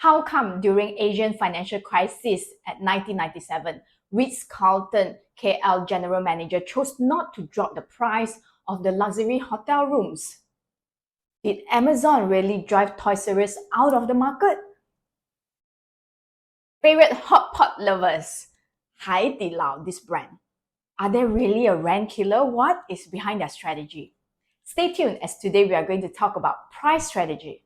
How come during Asian financial crisis at 1997, Ritz-Carlton KL general manager chose not to drop the price of the luxury hotel rooms? Did Amazon really drive Toys R Us out of the market? Favorite hot pot lovers, Hai Di Lao, this brand. Are they really a rent killer? What is behind their strategy? Stay tuned as today we are going to talk about price strategy.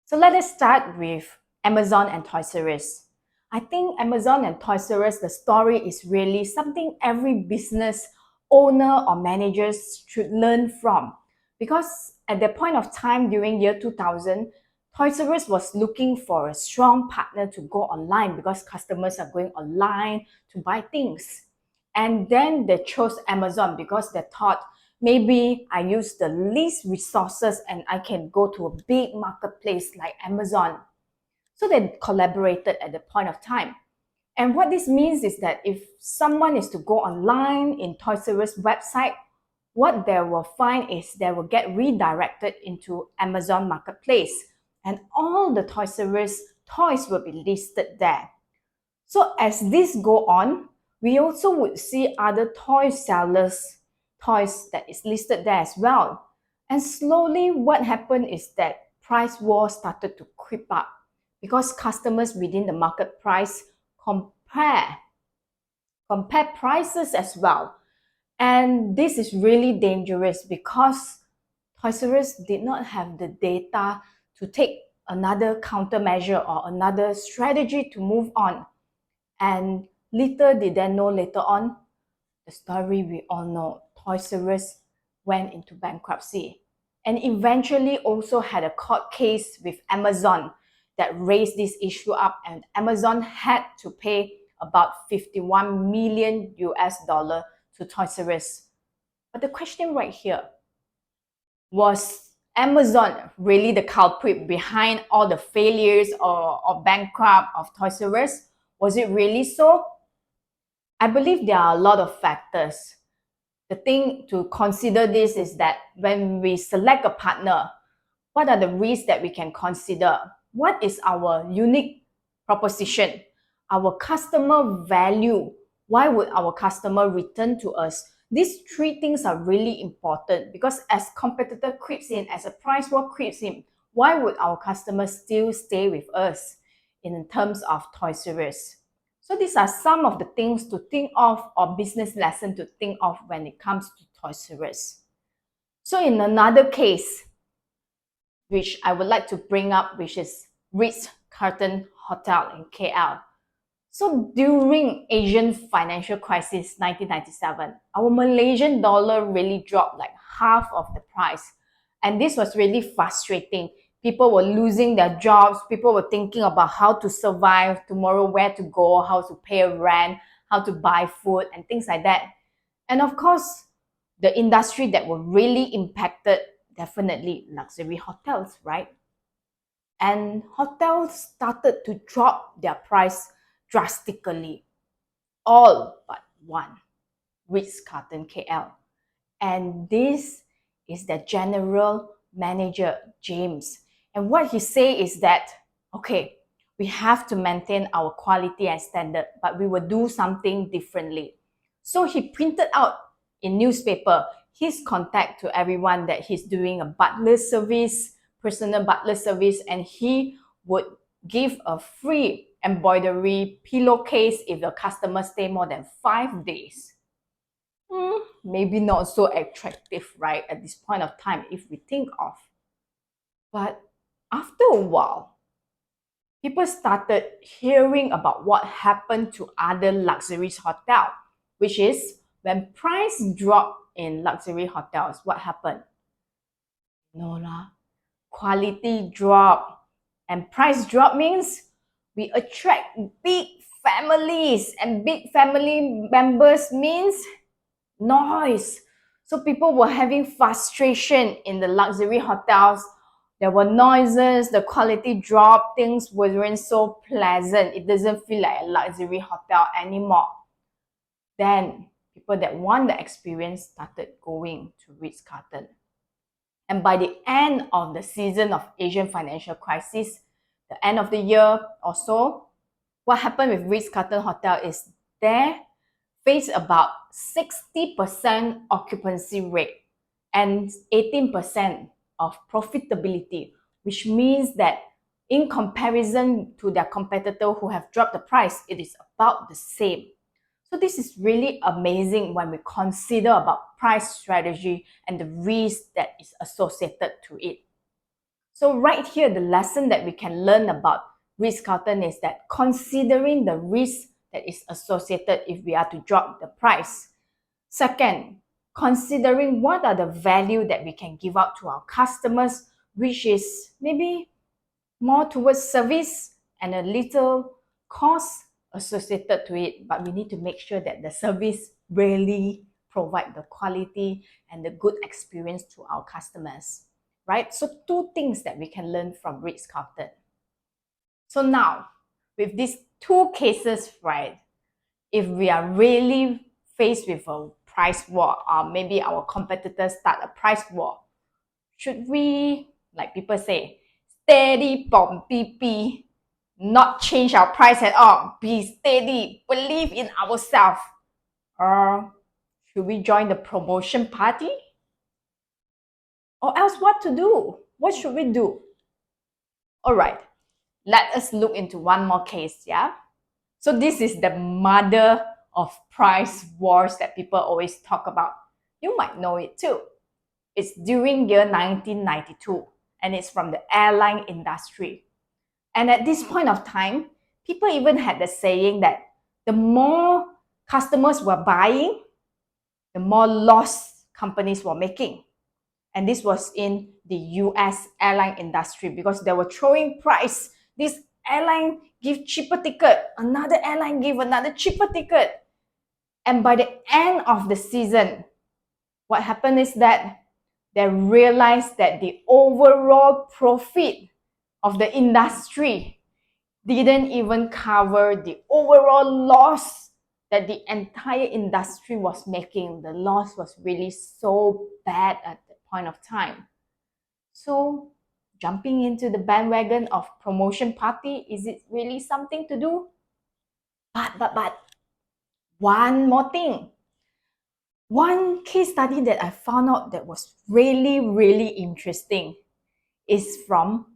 So let us start with Amazon and Toys R Us. I think Amazon and Toys R Us, the story is really something every business owner or managers should learn from. Because at that point of time during year 2000, Toys R Us was looking for a strong partner to go online because customers are going online to buy things. And then they chose Amazon because they thought, maybe I use the least resources and I can go to a big marketplace like Amazon. So they collaborated at the point of time. And what this means is that if someone is to go online in Toys R Us website, what they will find is they will get redirected into Amazon marketplace and all the Toys R Us toys will be listed there. So as this go on, we also would see other toy sellers toys that is listed there as well. And slowly what happened is that price war started to creep up because customers within the market price compare prices as well. And this is really dangerous because Toys R Us did not have the data to take another countermeasure or another strategy to move on. And little did they know later on, the story we all know, Toys R Us went into bankruptcy and eventually also had a court case with Amazon that raised this issue up, and Amazon had to pay about 51 million US dollar to Toys R Us. But the question right here, was Amazon really the culprit behind all the failures or bankrupt of Toys R Us? Was it really so? I believe there are a lot of factors. The thing to consider this is that when we select a partner, what are the risks that we can consider? What is our unique proposition? Our customer value. Why would our customer return to us? These three things are really important because as competitor creeps in, as a price war creeps in, why would our customers still stay with us in terms of Toys R Us? So these are some of the things to think of or business lesson to think of when it comes to Toys R Us. So in another case, which I would like to bring up, which is Ritz-Carlton Hotel in KL. So during Asian financial crisis 1997, our Malaysian dollar really dropped like half of the price. And this was really frustrating. People were losing their jobs. People were thinking about how to survive tomorrow, where to go, how to pay rent, how to buy food, and things like that. And of course, the industry that were really impacted, definitely luxury hotels, right? And hotels started to drop their price drastically. All but one, Ritz-Carlton KL. And this is the general manager, James. And what he say is that, okay, we have to maintain our quality and standard, but we will do something differently. So he printed out in newspaper his contact to everyone that he's doing a butler service, personal butler service, and he would give a free embroidery pillowcase if the customer stay more than 5 days. Maybe not so attractive, right, at this point of time if we think of. But after a while, people started hearing about what happened to other luxury hotels, which is when price dropped in luxury hotels, what happened? No lah, quality drop. And price drop means we attract big families, and big family members means noise. So people were having frustration in the luxury hotels. There were noises, the quality dropped, things weren't so pleasant. It doesn't feel like a luxury hotel anymore. Then people that want the experience started going to Ritz-Carlton. And by the end of the season of Asian financial crisis, the end of the year or so, what happened with Ritz-Carlton Hotel is they face about 60% occupancy rate and 18% of profitability, which means that in comparison to their competitor who have dropped the price, it is about the same. So this is really amazing when we consider about price strategy and the risk that is associated to it. So right here, the lesson that we can learn about Ritz-Carlton is that considering the risk that is associated if we are to drop the price. Second, considering what are the value that we can give out to our customers, which is maybe more towards service and a little cost associated to it, but we need to make sure that the service really provide the quality and the good experience to our customers, right? So two things that we can learn from Ritz-Carlton. So now, with these two cases, right, if we are really faced with a price war, or maybe our competitors start a price war, should we, like people say, steady bomb PP, not change our price at all, be steady, believe in ourselves? Or should we join the promotion party? Or else what to do? What should we do? All right, let us look into one more case, yeah? So this is the mother of price wars that people always talk about. You might know it too. It's during year 1992, and it's from the airline industry. And at this point of time, people even had the saying that the more customers were buying, the more loss companies were making. And this was in the US airline industry because they were throwing price. This airline give cheaper ticket, another airline give another cheaper ticket. And by the end of the season, what happened is that they realized that the overall profit of the industry didn't even cover the overall loss that the entire industry was making. The loss was really so bad at that point of time. So jumping into the bandwagon of promotion party, is it really something to do? But one more thing. One case study that I found out that was really interesting is from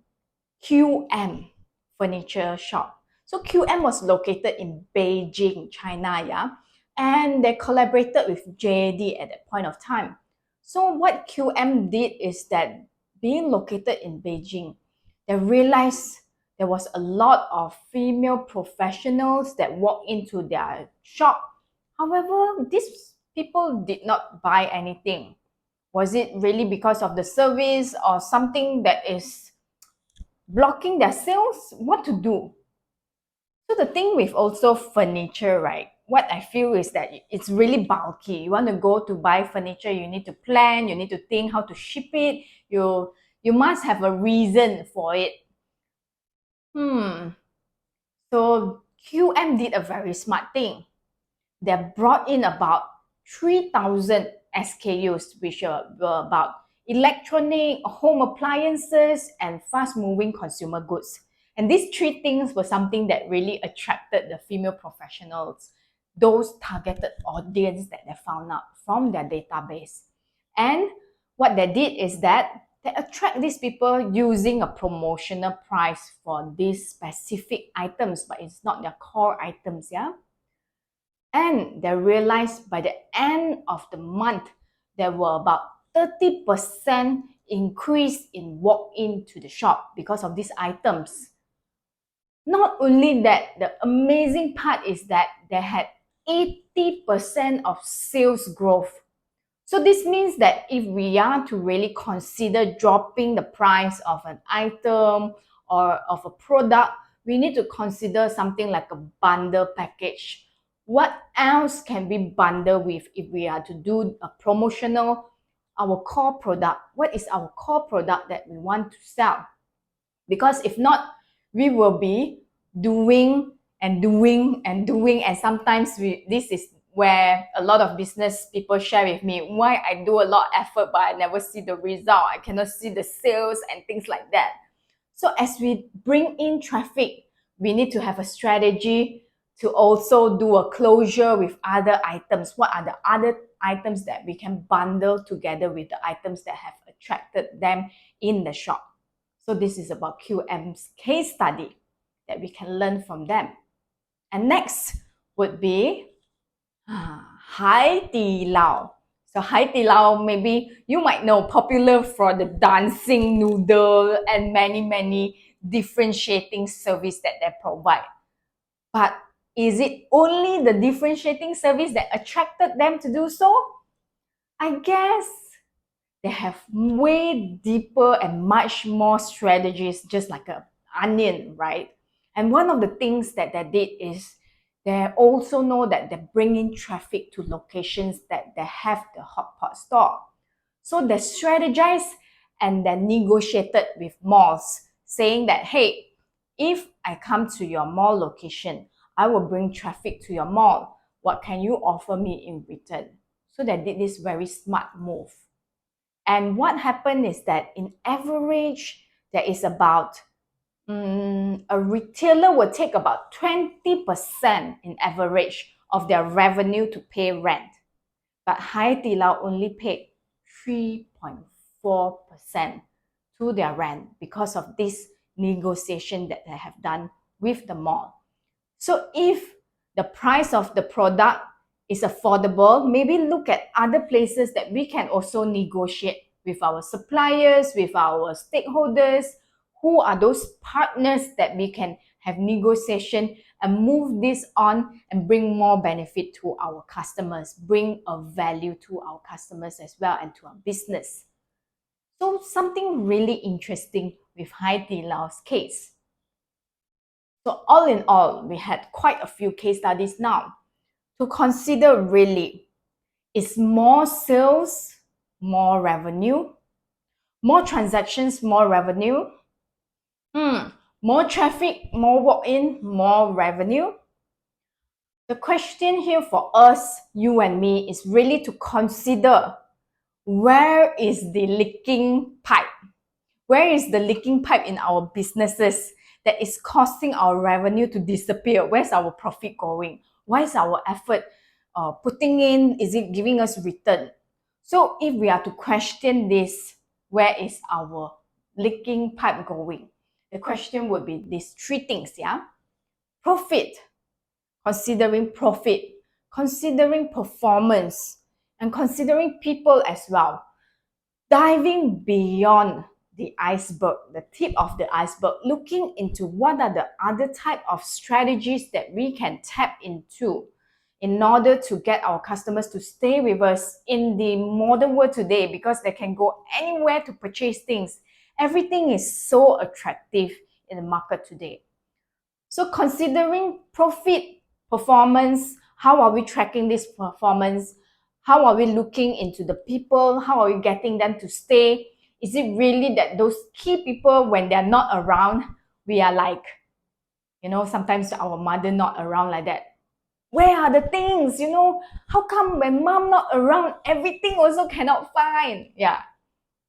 QM furniture shop. So QM was located in Beijing, China, yeah, and they collaborated with JD at that point of time. So what QM did is that being located in Beijing, they realized there was a lot of female professionals that walked into their shop. However, these people did not buy anything. Was it really because of the service or something that is blocking their sales? What to do? So the thing with also furniture, right? What I feel is that it's really bulky. You want to go to buy furniture, you need to plan, you need to think how to ship it. You must have a reason for it. So QM did a very smart thing. They brought in about 3,000 SKUs, which were about electronic, home appliances, and fast-moving consumer goods. And these three things were something that really attracted the female professionals, those targeted audience that they found out from their database. And what they did is that they attract these people using a promotional price for these specific items, but it's not their core items, yeah? And they realized by the end of the month, there were about 30% increase in walk-in to the shop because of these items. Not only that, the amazing part is that they had 80% of sales growth. So this means that if we are to really consider dropping the price of an item or of a product, we need to consider something like a bundle package. What else can we bundle with if we are to do a promotional, our core product? What is our core product that we want to sell? Because if not, we will be doing and sometimes this is where a lot of business people share with me why I do a lot of effort but I never see the result. I cannot see the sales and things like that. So as we bring in traffic, we need to have a strategy to also do a closure with other items. What are the other items that we can bundle together with the items that have attracted them in the shop? So this is about QM's case study that we can learn from them. And next would be Hai Di Lao. So Hai Di Lao, maybe you might know, popular for the dancing noodle and many differentiating service that they provide. But is it only the differentiating service that attracted them to do so? I guess they have way deeper and much more strategies, just like an onion, right? And one of the things that they did is they also know that they bring in traffic to locations that they have the hotpot store. So they strategized and they negotiated with malls, saying that, hey, if I come to your mall location, I will bring traffic to your mall. What can you offer me in return? So they did this very smart move. And what happened is that in average, there is about a retailer will take about 20% in average of their revenue to pay rent. But Hai Di Lao only paid 3.4% to their rent because of this negotiation that they have done with the mall. So if the price of the product is affordable, maybe look at other places that we can also negotiate with our suppliers, with our stakeholders. Who are those partners that we can have negotiation and move this on and bring more benefit to our customers, bring a value to our customers as well and to our business. So something really interesting with Hai Di Lao's case. So all in all, we had quite a few case studies now to consider really. Is more sales, more revenue? More transactions, more revenue? More traffic, more walk-in, more revenue? The question here for us, you and me, is really to consider where is the leaking pipe? Where is the leaking pipe in our businesses that is causing our revenue to disappear? Where's our profit going? Why is our effort putting in? Is it giving us return? So if we are to question this, where is our leaking pipe going? The question would be these three things, yeah? Profit, considering performance, and considering people as well. Diving beyond the iceberg, the tip of the iceberg, looking into what are the other type of strategies that we can tap into in order to get our customers to stay with us in the modern world today, because they can go anywhere to purchase things. Everything is so attractive in the market today. So considering profit, performance, how are we tracking this performance? How are we looking into the people? How are we getting them to stay? Is it really that those key people, when they're not around, we are like, sometimes our mother not around like that. Where are the things? How come when mom not around, everything also cannot find? Yeah.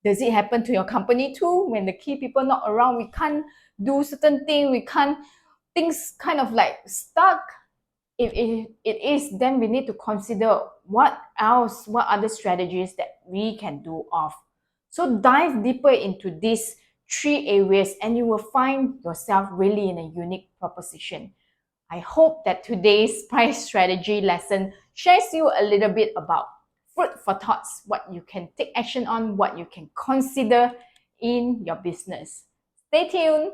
Does it happen to your company too? When the key people not around, we can't do certain things, things kind of like stuck. If it is, then we need to consider what other strategies that we can do off. So dive deeper into these three areas and you will find yourself really in a unique proposition. I hope that today's price strategy lesson shares you a little bit about food for thoughts, what you can take action on, what you can consider in your business. Stay tuned.